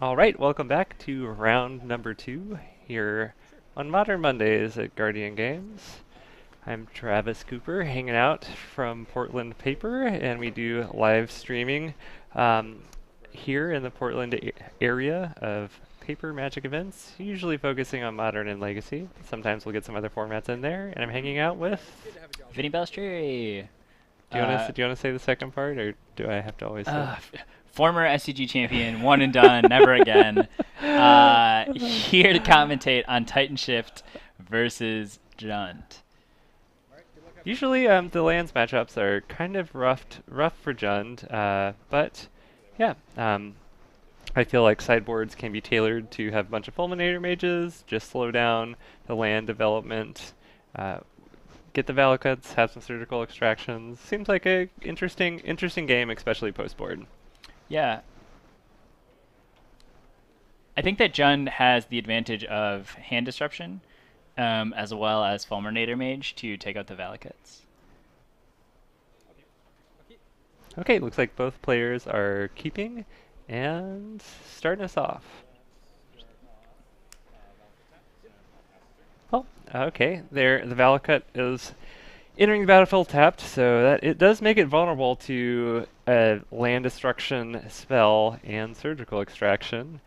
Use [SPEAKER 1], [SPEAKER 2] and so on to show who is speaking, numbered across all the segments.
[SPEAKER 1] All right, welcome back to round number 2 here on Modern Mondays at Guardian Games. I'm Travis Cooper, hanging out from Portland Paper, and we do live streaming um, here in the Portland area of Paper Magic events, usually focusing on Modern and Legacy. Sometimes we'll get some other formats in there, and I'm hanging out with.
[SPEAKER 2] Vinny Balestrieri.
[SPEAKER 1] Do you want
[SPEAKER 2] Uh,
[SPEAKER 1] to say the second part, or do I have to always say?
[SPEAKER 2] Former SCG champion, one and done, never again. Here to commentate on Titan Shift versus Jund.
[SPEAKER 1] Usually, the lands matchups are kind of rough for Jund, but yeah, I feel like sideboards can be tailored to have a bunch of Fulminator mages, just slow down the land development, get the Valakuts, have some surgical extractions. Seems like a interesting game, especially post board.
[SPEAKER 2] Yeah. I think that Jund has the advantage of hand disruption, as well as Fulminator Mage to take out the Valakuts.
[SPEAKER 1] Okay, looks like both players are keeping and starting us off. Oh, okay. There, the Valakut is entering the battlefield tapped, so that it does make it vulnerable to a land destruction spell and surgical extraction.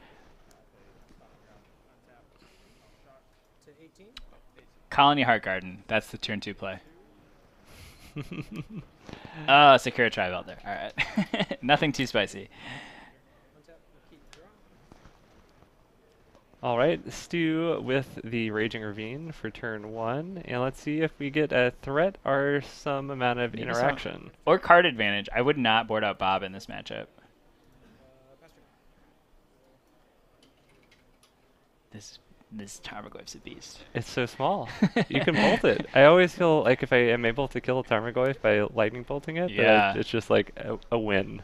[SPEAKER 2] Colony Heart Garden. That's the turn 2 play. Oh, Sakura Tribe out there. All right. Nothing too spicy.
[SPEAKER 1] All right, Stu with the Raging Ravine for turn 1, and let's see if we get a threat or some amount of
[SPEAKER 2] Maybe
[SPEAKER 1] interaction.
[SPEAKER 2] Or card advantage. I would not board out Bob in this matchup. This Tarmogoyf's a beast.
[SPEAKER 1] It's so small. You can bolt it. I always feel like if I am able to kill a Tarmogoyf by lightning bolting it,
[SPEAKER 2] Yeah.
[SPEAKER 1] it's just like a win.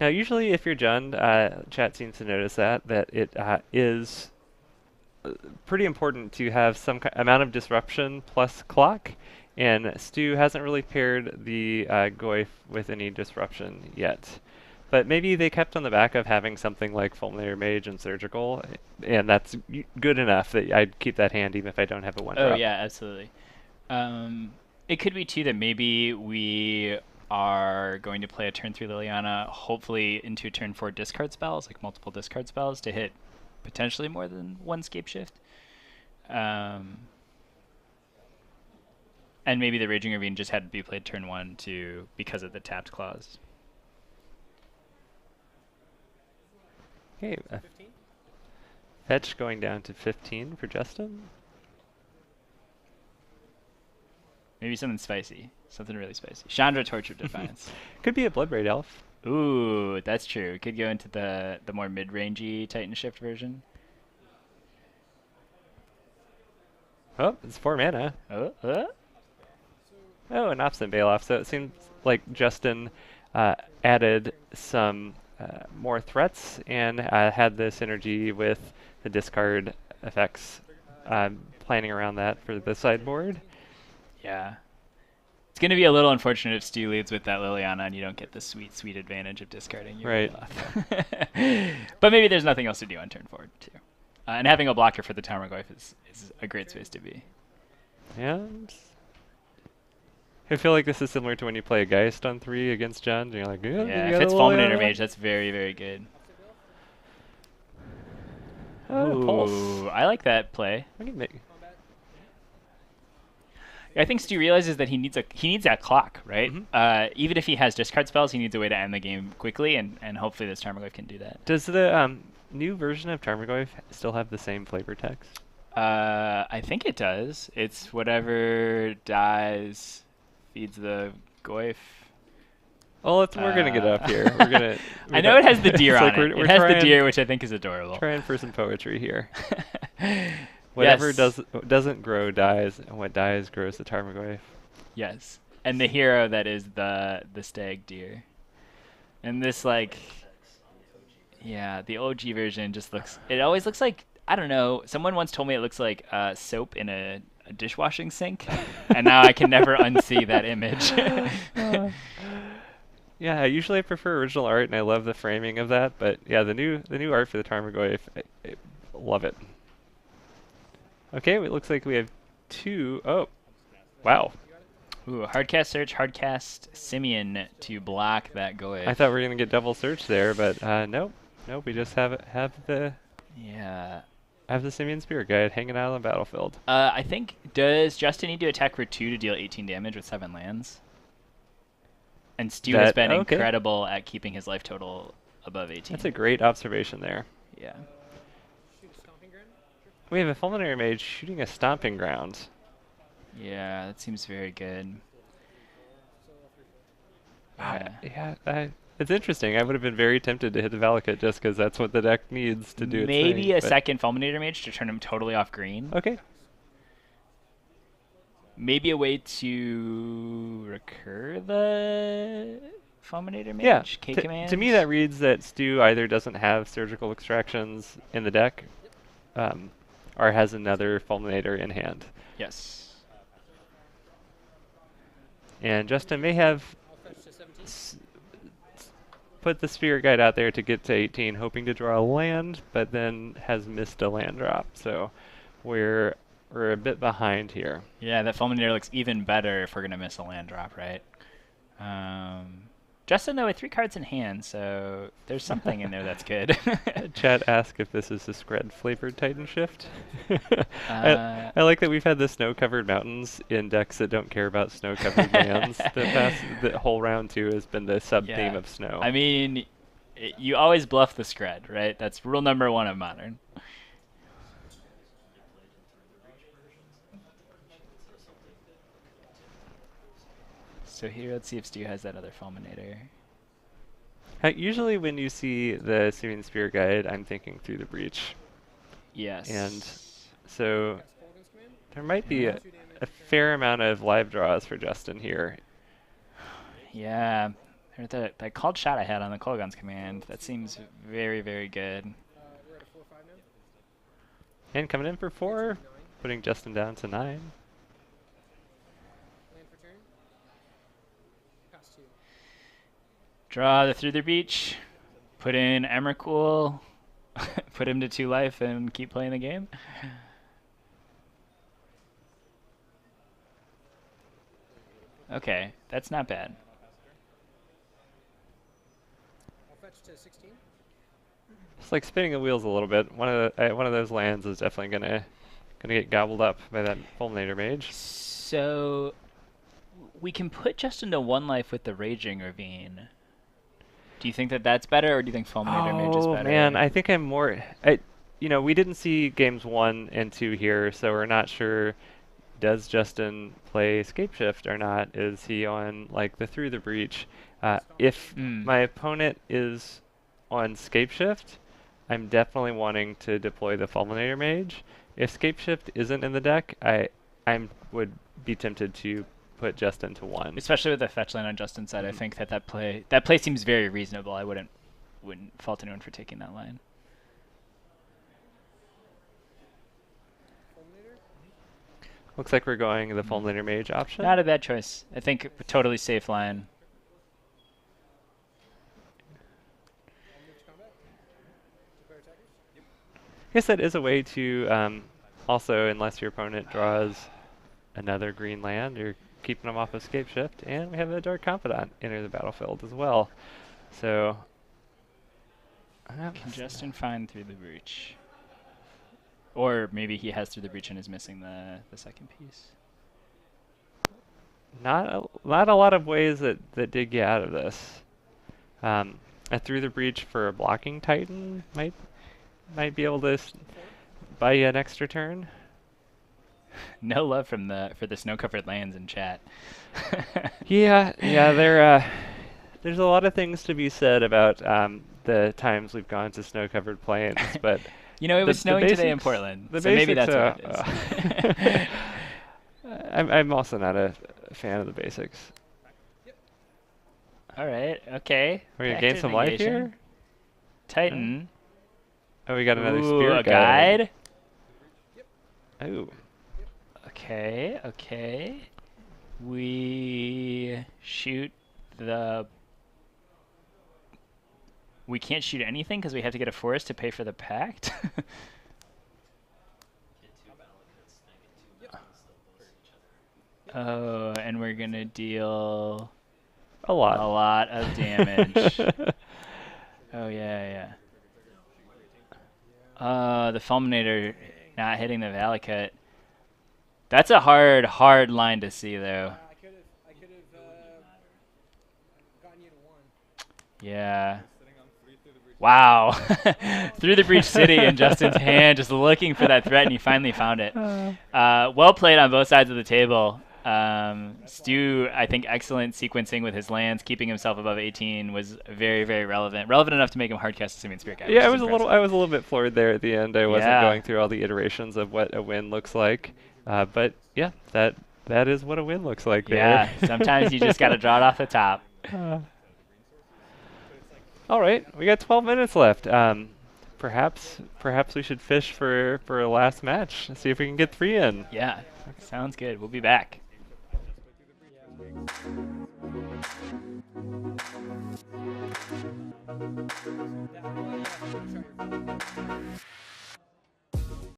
[SPEAKER 1] Now, usually if you're Jund, chat seems to notice that it is pretty important to have some amount of disruption plus clock, and Stu hasn't really paired the Goyf with any disruption yet. But maybe they kept on the back of having something like Fulminator Mage and Surgical, and that's good enough that I'd keep that hand even if I don't have a one-drop.
[SPEAKER 2] Oh, yeah, absolutely. It could be, too, that maybe we are going to play a turn 3 Liliana, hopefully into turn 4 discard spells, like multiple discard spells, to hit potentially more than one Scape Shift. And maybe the Raging Ravine just had to be played turn 1 because of the tapped clause.
[SPEAKER 1] Okay, fetch going down to 15 for Justin.
[SPEAKER 2] Maybe something spicy. Something really spicy. Chandra Torture Defiance.
[SPEAKER 1] Could be a Bloodbraid Elf.
[SPEAKER 2] Ooh, that's true. Could go into the more mid-rangey Titan Shift version.
[SPEAKER 1] Oh, it's 4 mana. Oh, an Obstinate Baloff. So it seems like Justin added some more threats and had the synergy with the discard effects, planning around that for the sideboard.
[SPEAKER 2] Yeah. It's going to be a little unfortunate if Stu leads with that Liliana and you don't get the sweet, sweet advantage of discarding your
[SPEAKER 1] Right.
[SPEAKER 2] But maybe there's nothing else to do on turn 4, too. And having a blocker for the Tarmogoyf is a great space to be.
[SPEAKER 1] And I feel like this is similar to when you play a Geist on 3 against Jund, and you're like,
[SPEAKER 2] Yeah, if it's Fulminator Mage, that's very, very good.
[SPEAKER 1] Pulse.
[SPEAKER 2] Ooh, I like that play.
[SPEAKER 1] I can make.
[SPEAKER 2] I think Stu realizes that he needs that clock, right?
[SPEAKER 1] Mhm.
[SPEAKER 2] Even if he has discard spells, he needs a way to end the game quickly, and hopefully this Tarmogoyf can do that.
[SPEAKER 1] Does the new version of Tarmogoyf still have the same flavor text?
[SPEAKER 2] I think it does. It's whatever dies feeds the Goyf.
[SPEAKER 1] Well, we're gonna get up here. We're gonna.
[SPEAKER 2] I know it has the deer
[SPEAKER 1] It's
[SPEAKER 2] on
[SPEAKER 1] like
[SPEAKER 2] it.
[SPEAKER 1] we're
[SPEAKER 2] It has the
[SPEAKER 1] trying-
[SPEAKER 2] deer, which I think is adorable.
[SPEAKER 1] Trying for some poetry here. Whatever
[SPEAKER 2] Yes.
[SPEAKER 1] doesn't grow dies, and what dies grows the Tarmogoyf.
[SPEAKER 2] Yes, and the hero that is the stag deer, and this yeah, the OG version just looks. It always looks like, I don't know. Someone once told me it looks like soap in a dishwashing sink, and now I can never unsee that image.
[SPEAKER 1] Yeah, usually I prefer original art, and I love the framing of that. But yeah, the new art for the Tarmogoyf, I love it. Okay, it looks like we have two. Oh, wow.
[SPEAKER 2] Ooh, hardcast search, hardcast Simeon to block that
[SPEAKER 1] I
[SPEAKER 2] Goyf.
[SPEAKER 1] thought we were gonna get double search there, but nope, nope. We just
[SPEAKER 2] Yeah.
[SPEAKER 1] have the Simian Spirit Guide hanging out on the battlefield.
[SPEAKER 2] I think, does Justin need to attack for 2 to deal 18 damage with 7 lands? And Stu has been
[SPEAKER 1] Okay.
[SPEAKER 2] incredible at keeping his life total above 18.
[SPEAKER 1] That's a great observation there.
[SPEAKER 2] Yeah.
[SPEAKER 1] We have a Fulminary Mage shooting a Stomping Ground.
[SPEAKER 2] Yeah, that seems very good.
[SPEAKER 1] Ah,
[SPEAKER 2] Yeah.
[SPEAKER 1] yeah, it's interesting. I would have been very tempted to hit the Valakut just because that's what the deck needs to do its
[SPEAKER 2] Maybe
[SPEAKER 1] thing.
[SPEAKER 2] a
[SPEAKER 1] But
[SPEAKER 2] second Fulminator Mage to turn him totally off green.
[SPEAKER 1] okay.
[SPEAKER 2] Maybe a way to recur the Fulminator Mage?
[SPEAKER 1] Yeah.
[SPEAKER 2] K
[SPEAKER 1] To
[SPEAKER 2] commands?
[SPEAKER 1] me, that reads that Stu either doesn't have surgical extractions in the deck, um, or has another Fulminator in hand.
[SPEAKER 2] Yes.
[SPEAKER 1] And Justin may have s- put the Spirit Guide out there to get to 18, hoping to draw a land, but then has missed a land drop. So we're a bit behind here.
[SPEAKER 2] Yeah, that Fulminator looks even better if we're going to miss a land drop, right? Justin, though, with 3 cards in hand, so there's something in there that's good.
[SPEAKER 1] Chat asked if this is a Scred flavored Titan Shift.
[SPEAKER 2] Uh,
[SPEAKER 1] I like that we've had the snow-covered mountains in decks that don't care about snow-covered lands. The whole round 2 has been the sub-theme
[SPEAKER 2] Yeah.
[SPEAKER 1] of snow.
[SPEAKER 2] I mean, you always bluff the Scred, right? That's rule number 1 of Modern. So here, let's see if Stu has that other Fulminator.
[SPEAKER 1] Usually when you see the Simian Spirit Guide, I'm thinking Through the Breach.
[SPEAKER 2] Yes.
[SPEAKER 1] And so there might be a fair amount of live draws for Justin here.
[SPEAKER 2] Yeah. That called shot I had on the Kolaghan's command, that seems very, very good.
[SPEAKER 1] And coming in for 4, putting Justin down to 9.
[SPEAKER 2] Draw the Through the Beach, put in Emrakul, put him to 2 life, and keep playing the game. Okay, that's not bad.
[SPEAKER 1] It's like spinning the wheels a little bit. One of those lands is definitely gonna get gobbled up by that Fulminator Mage.
[SPEAKER 2] So we can put Justin to 1 life with the Raging Ravine. Do you think that that's better, or do you think Fulminator Mage is
[SPEAKER 1] Oh
[SPEAKER 2] better?
[SPEAKER 1] man, I think I'm more. We didn't see games 1 and 2 here, so we're not sure. Does Justin play Scape Shift or not? Is he on like the Through the Breach? If my opponent is on Scape Shift, I'm definitely wanting to deploy the Fulminator Mage. If Scape Shift isn't in the deck, I would be tempted to put Justin to 1.
[SPEAKER 2] Especially with the fetch land on Justin's side, I think that play seems very reasonable. I wouldn't fault anyone for taking that line.
[SPEAKER 1] Looks like we're going the Fulminator Mage option.
[SPEAKER 2] Not a bad choice. I think a totally safe line.
[SPEAKER 1] I guess that is a way to also, unless your opponent draws another green land, you're keeping them off of Scape Shift, and we have a Dark Confidant enter the battlefield as well. So,
[SPEAKER 2] Can Justin find Through the Breach? Or maybe he has Through the Breach and is missing the second piece.
[SPEAKER 1] not a lot of ways that dig you out of this. A Through the Breach for a blocking Titan might be able to buy you an extra turn.
[SPEAKER 2] No love for the snow-covered lands in chat.
[SPEAKER 1] Yeah, there's a lot of things to be said about the times we've gone to snow-covered plains, but
[SPEAKER 2] You know, it was
[SPEAKER 1] the
[SPEAKER 2] snowing today in
[SPEAKER 1] basics-
[SPEAKER 2] Portland,
[SPEAKER 1] the
[SPEAKER 2] so maybe
[SPEAKER 1] basics,
[SPEAKER 2] that's what it is.
[SPEAKER 1] I'm also not a fan of the basics.
[SPEAKER 2] All right, okay.
[SPEAKER 1] We're gonna
[SPEAKER 2] Back
[SPEAKER 1] gain
[SPEAKER 2] to
[SPEAKER 1] some life
[SPEAKER 2] negation.
[SPEAKER 1] here.
[SPEAKER 2] Titan.
[SPEAKER 1] Oh, we got another
[SPEAKER 2] Ooh,
[SPEAKER 1] Spirit
[SPEAKER 2] a guide.
[SPEAKER 1] Oh,
[SPEAKER 2] Okay. We shoot the we can't shoot anything because we have to get a forest to pay for the pact. Oh, and we're gonna deal
[SPEAKER 1] A lot.
[SPEAKER 2] a lot of damage. Oh yeah, yeah. The Fulminator not hitting the Valakut. That's a hard line to see, though.
[SPEAKER 3] I could have gotten you to 1.
[SPEAKER 2] Yeah. Wow. Through the breach city in Justin's hand, just looking for that threat, and he finally found it. Well played on both sides of the table. Stu, I think excellent sequencing with his lands, keeping himself above 18 was very, very relevant. Relevant enough to make him hard cast Simian Spirit Guide.
[SPEAKER 1] Yeah, I was a little bit floored there at the end. I wasn't
[SPEAKER 2] Yeah.
[SPEAKER 1] going through all the iterations of what a win looks like. But yeah, that is what a win looks like there.
[SPEAKER 2] Yeah, sometimes you just got to draw it off the top.
[SPEAKER 1] All right, we got 12 minutes left. Perhaps we should fish for a last match. See if we can get 3 in.
[SPEAKER 2] Yeah, sounds good. We'll be back.
[SPEAKER 3] Yeah.